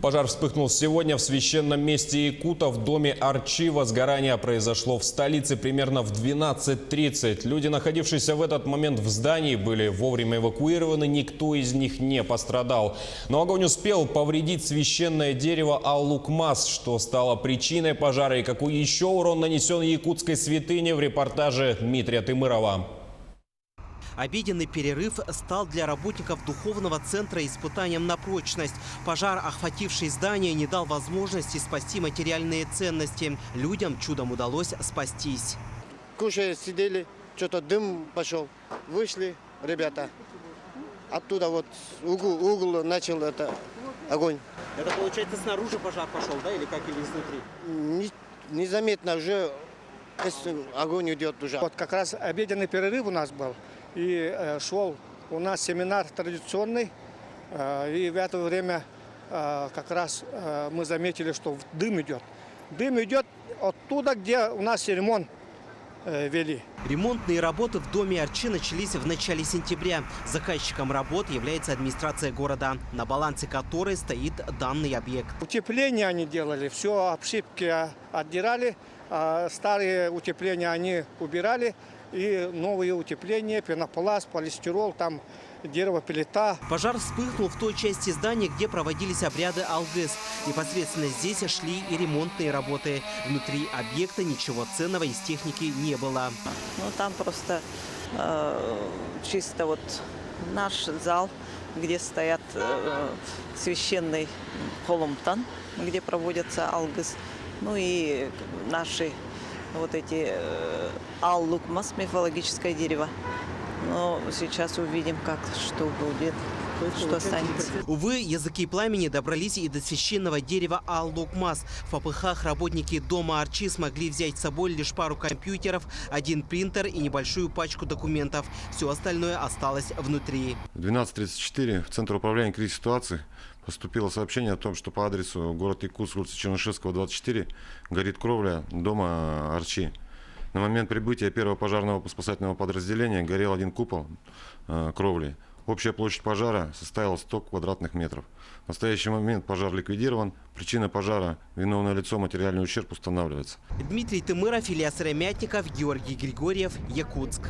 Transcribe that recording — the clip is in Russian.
Пожар вспыхнул сегодня в священном месте якутов в доме Арчи. Возгорание произошло в столице примерно в 12:30. Люди, находившиеся в этот момент в здании, были вовремя эвакуированы. Никто из них не пострадал. Но огонь успел повредить священное дерево Ал-Лукмас, что стало причиной пожара. И какой еще урон нанесен якутской святыне, в репортаже Дмитрия Тымырова. Обеденный перерыв стал для работников духовного центра испытанием на прочность. Пожар, охвативший здание, не дал возможности спасти материальные ценности. Людям чудом удалось спастись. Кушая, сидели, что-то дым пошел. Вышли ребята. Оттуда вот угол начал это огонь. Это получается снаружи пожар пошел, да, или как, или изнутри? Незаметно уже огонь идет уже. Вот как раз обеденный перерыв у нас был. И шел у нас семинар традиционный. И в это время как раз мы заметили, что дым идет. Дым идет оттуда, где у нас ремонт вели. Ремонтные работы в доме Арчи начались в начале сентября. Заказчиком работ является администрация города, на балансе которой стоит данный объект. Утепление они делали, все обшивки отдирали, старые утепления они убирали. И новые утепления, пенопласт, полистирол, там деревоплита. Пожар вспыхнул в той части здания, где проводились обряды Алгыс. Непосредственно здесь шли и ремонтные работы. Внутри объекта ничего ценного из техники не было. Ну, там просто чисто вот наш зал, где стоят священный холомтан, где проводятся Алгыс. Ну и наши вот эти Ал-Лукмас, мифологическое дерево. Но сейчас увидим, что будет, что останется. Увы, языки пламени добрались и до священного дерева Ал-Лукмас. В попыхах работники дома Арчи смогли взять с собой лишь пару компьютеров, один принтер и небольшую пачку документов. Все остальное осталось внутри. В 12:34 в Центр управления кризисной ситуации поступило сообщение о том, что по адресу город Якутск, улица Чернышевского, 24, горит кровля дома Арчи. На момент прибытия первого пожарного спасательного подразделения горел один купол кровли. Общая площадь пожара составила 100 квадратных метров. В настоящий момент пожар ликвидирован. Причина пожара, виновное лицо, материальный ущерб устанавливается. Дмитрий Тымыров, Илья Сыромятников, Георгий Григорьев, Якутск.